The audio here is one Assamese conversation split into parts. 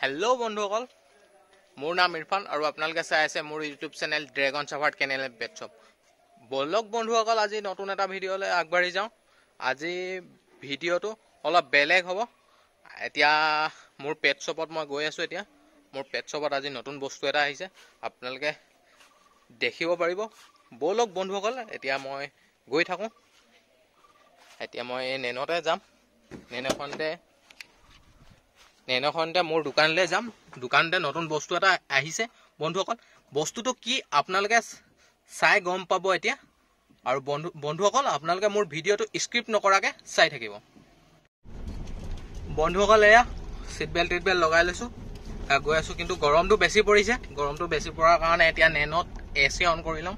हेलो बंधुসকল मोर नाम इरफान और आपनालोके चाइ आछे मोर यूट्यूब चैनल ड्रैगन साफार्ट केनेल पेट शॉप बोलक बंधुসকল আজি নতুন এটা ভিডিওলে আগবাঢ়ি যাও আজি ভিডিওটো অলপ বেলেগ হ'ব এতিয়া मोर पेट शॉपत মই গৈ আছো এতিয়া मोर पेट शॉपत আজি নতুন বস্তু এটা আহিছে आपनालोके দেখিব পাৰিব बोलक बंधुসকল এতিয়া মই গৈ থাকো এতিয়া মই নেনতে যাম নেনখনতে मोर दुकानले जाम दुकानते नतुन बस्तु এটা আহিছে বন্ধুসকল বস্তুটো কি আপোনালোকে চাই গম পাবো এতিয়া আৰু বন্ধুসকল আপোনালোকে মোৰ ভিডিওটো স্ক্ৰিপ্ট নকৰাকে চাই থাকিব বন্ধুসকল এয়া সিট বেল্ট লগাই লৈছো গৈ আছো কিন্তু গৰমটো বেছি পৰিছে গৰমটো বেছি পৰাৰ কাৰণে এতিয়া নেনত এসি অন কৰি লম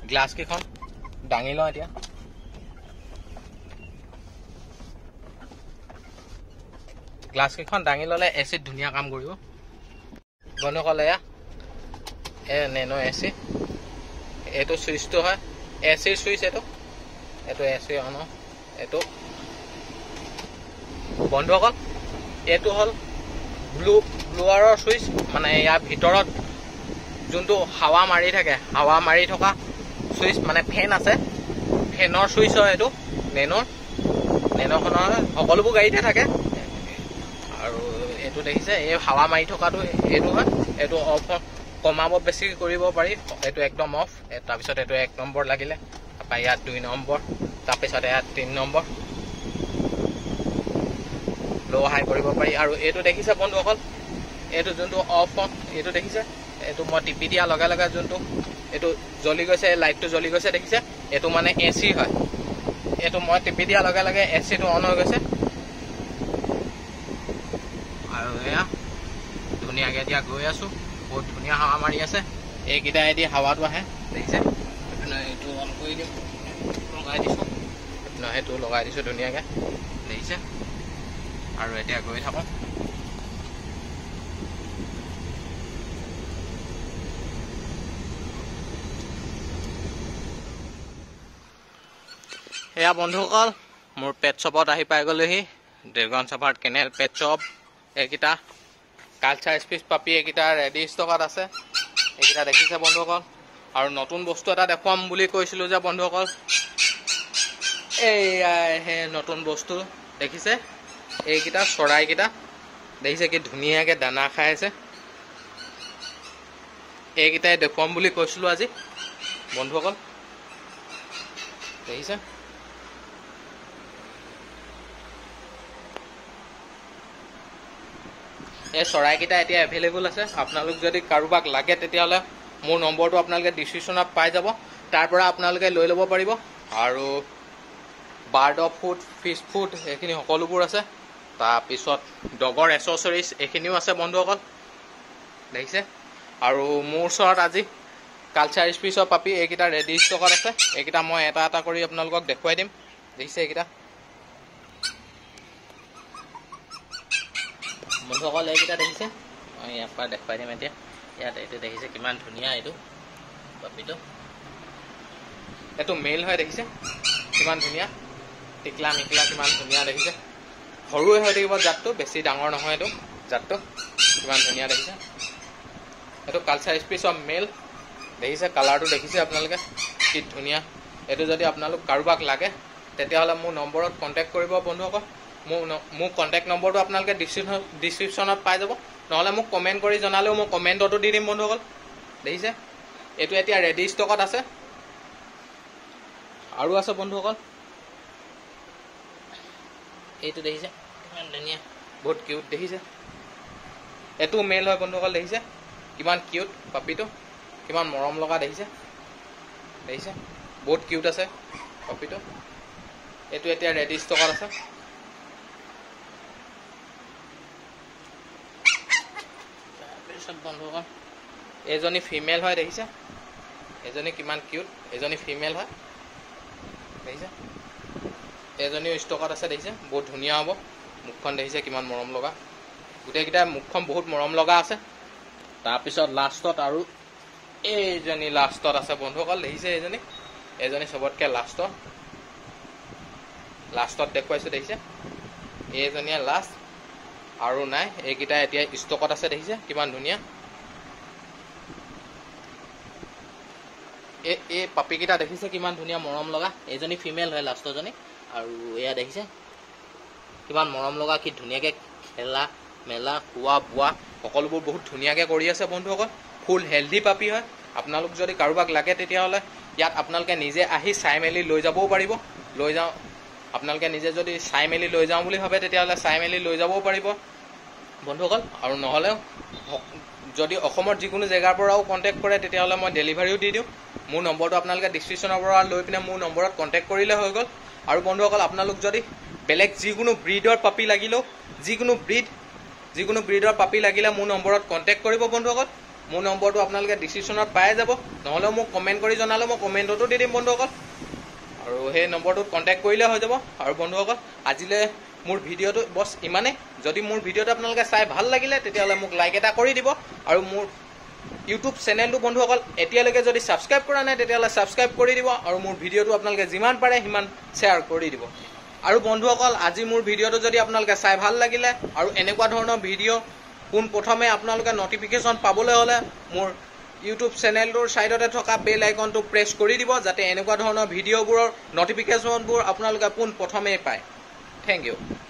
গ্লাস কেখন ডাঙি লওঁ এতিয়া ग्लास केखन दांगी लले एसि धुनिया काम करिवो बंधुসকল এয়া नेनो एसि एतो स्विच तो है एसि स्विच एतो एसि अन एतो बंधुসকল एतो हल ब्लुआरर स्विच माने या भितरत जोंतो हावा मारी থকা स्विच माने फैन আছে फैनर स्विच হয় एतो नेनोखনৰ সকলোবোৰ গাড়ীতে থাকে আৰু এটো দেখিছে এই হাৱা মাৰি থকাটো এটো হয় এটো অফ কমাব বেছি কৰিব পাৰি এটো একদম অফ তাৰ পিছত এটো 1 নম্বৰ লাগিলে আপা ইয়াত 2 নম্বৰ তাৰ পিছত ইয়াত 3 নম্বৰ লো হাই কৰিব পাৰি আৰু এটো দেখিছে বন্ধুসকল এটো যোনটো অফ এটো দেখিছে এটো মই টিপি দিয়া লগা লগা যোনটো এটো জ্বলি গৈছে লাইটটো জ্বলি গৈছে দেখিছে এটো মানে এসি হয় এটো মই টিপি দিয়া লগা লগা এসি টো অন হৈ গৈছে धुनिया के दिया गई आसो बहुत धुनिया हावा मारी आसे एकिटा एदि हावाটো আহে দেখিছে এটো অন কৰি দিম লগাই দিছো হেতু লগাই দিছো ধুনিয়াকে দেখিছে আৰু এতিয়া গৈ থাকো এয়া বন্ধুসকল মোৰ পেট শপত আহি পাই গলেহি ড্ৰেগন সাফাৰ্ট কেনেল পেট শপ एकिटा কালচাৰ স্পিচ পাপি একিটা ৰেডি ষ্টকত আছে একিটা দেখিছে বন্ধুসকল আৰু নতুন বস্তু এটা দেখুৱাম বুলি কৈছিলো যে বন্ধুসকল এই হে নতুন বস্তু দেখিছে এইকিটা চৰাইকিটা দেখিছে কি ধুনিয়াকে দানা খাই আছে এইকিটাই দেখুৱাম বুলি কৈছিলো আজি বন্ধুসকল দেখিছে এই চৰাইকিটা এতিয়া अवेलेबल আছে আপোনালোক যদি কাৰোবাক লাগে তেতিয়ালে মোৰ নম্বৰটো আপোনালোকে ডিসক্ৰিপচনত পাই যাব তাৰ পৰা আপোনালোকে লৈ ল'ব পাৰিব আৰু bird of food fish food এখিনি সকলোবোৰ আছে তাৰ পিছত ডগৰ এসেসৰিজ এখিনিও আছে বন্ধুসকল দেখিছে আৰু মোৰ ওচৰত আজি কালচাৰ স্পিচৰ পাপি এইকিটা ৰেডি ষ্টকত আছে এইকিটা মই এটা এটা কৰি আপোনালোকক দেখুৱাই দিম দেখিছে এইকিটা বন্ধুসকল এইকিটা দেখিছে মই ইয়াপা দেখুৱাই দিম এতিয়া ইয়াত এইটো দেখিছে কিমান ধুনিয়া এইটো পাপিটো এটো মেল হয় দেখিছে কিমান ধুনিয়া টিকলা মিকলা কিমান ধুনিয়া দেখিছে সৰুৱে হৈ থাকিব জাতটো বেছি ডাঙৰ নহয় এটো জাতটো কিমান ধুনিয়া দেখিছে এটো কালচাৰ স্পিচ অফ মেল দেখিছে কালাৰটো দেখিছে আপোনালোকে কি ধুনিয়া এটো যদি আপোনালোক কাৰোবাক লাগে তেতিয়াহলে মোৰ নম্বৰত কন্টাক্ট কৰিব বন্ধুসকল মোৰ কন্টাক্ট নম্বৰটো আপোনালোকে ডিসক্ৰিপচনত পাই যাব নহলে মোক কমেন্ট কৰি জনালেও মই কমেন্টটো দি দিম বন্ধুসকল দেখিছে এটো এতিয়া ৰেডি ষ্টকত আছে আৰু আছে বন্ধুসকল এইটো দেখিছে কিমান ধুনিয়া বহুত কিউট দেখিছে এটো মেল হয় বন্ধুসকল দেখিছে কিমান কিউট পাপিটো কিমান মৰম লগা দেখিছে বহুত কিউট আছে পাপিটো এটো এতিয়া ৰেডি ষ্টকত আছে বন্ধুসকল এজনী ফিমেল হয় দেখিছে এজনী কিমান কিউট এজনী ফিমেল হয় দেখিছে এজনী ষ্টকত আছে দেখিছে বহুত ধুনিয়া হ'ব মুখখন দেখিছে কিমান মৰম লগা গুটেকিটা মুখখন বহুত মৰম লগা আছে তাৰ পিছত লাষ্টত আৰু এইজনী লাষ্টত আছে বন্ধুসকল দেখিছে এজনী সবতকে লাষ্টত দেখুৱাইছো দেখিছে এইজনীয়া লাষ্ট আৰু নাই এইকেইটা এতিয়া ষ্টকত আছে দেখিছে কিমান ধুনীয়া এই পাপিকেইটা দেখিছে কিমান ধুনীয়া মৰম লগা এইজনী ফিমেল হয় লাষ্টৰজনী আৰু এয়া দেখিছে কিমান মৰম লগা কি ধুনীয়াকৈ খেলা মেলা খোৱা বোৱা সকলোবোৰ বহুত ধুনীয়াকৈ কৰি আছে বন্ধুসকল ফুল হেল্ডি পাপি হয় আপোনালোক যদি কাৰোবাক লাগে তেতিয়াহ'লে ইয়াত আপোনালোকে নিজে আহি চাই মেলি লৈ যাবও পাৰিব লৈ যাওঁ আপোনালোকে নিজে যদি চাই মেলি লৈ যাওঁ বুলি ভাবে তেতিয়াহ'লে চাই মেলি লৈ যাবও পাৰিব বন্ধুসকল আৰু নহ'লেও যদি অসমৰ যিকোনো জেগাৰ পৰাও কণ্টেক্ট কৰে তেতিয়াহ'লে মই ডেলিভাৰীও দি দিওঁ মোৰ নম্বৰটো আপোনালোকে ডিছক্ৰিপশ্যনৰ পৰা লৈ পিনে মোৰ নম্বৰত কণ্টেক্ট কৰিলে হৈ গ'ল আৰু বন্ধুসকল আপোনালোক যদি বেলেগ যিকোনো ব্ৰিডৰ পাপি লাগিলেও যিকোনো ব্ৰিডৰ পাপি লাগিলে মোৰ নম্বৰত কণ্টেক্ট কৰিব বন্ধুসকল মোৰ নম্বৰটো আপোনালোকে ডিছক্ৰিপশ্যনত পাই যাব নহ'লেও মোক কমেণ্ট কৰি জনালে মই কমেণ্টতো দি দিম বন্ধুসকল আৰু সেই নম্বৰটোত কণ্টেক্ট কৰিলে হৈ যাব আৰু বন্ধুসকল আজিলৈ মোৰ ভিডিঅ'টো বছ ইমানেই যদি মোৰ ভিডিঅ'টো আপোনালোকে চাই ভাল লাগিলে তেতিয়াহ'লে মোক লাইক এটা কৰি দিব আৰু মোৰ ইউটিউব চেনেলটো বন্ধুসকল এতিয়ালৈকে যদি ছাবস্ক্ৰাইব কৰা নাই তেতিয়াহ'লে ছাবস্ক্ৰাইব কৰি দিব আৰু মোৰ ভিডিঅ'টো আপোনালোকে যিমান পাৰে সিমান শ্বেয়াৰ কৰি দিব আৰু বন্ধুসকল আজি মোৰ ভিডিঅ'টো যদি আপোনালোকে চাই ভাল লাগিলে আৰু এনেকুৱা ধৰণৰ ভিডিঅ' পোনপ্ৰথমে আপোনালোকে নটিফিকেশ্যন পাবলৈ হ'লে মোৰ ইউটিউব চেনেলটোৰ ছাইডতে থকা বেল আইকনটো প্ৰেছ কৰি দিব যাতে এনেকুৱা ধৰণৰ ভিডিঅ'বোৰৰ নটিফিকেশ্যনবোৰ আপোনালোকে পোনপ্ৰথমেই পায় থেংক ইউ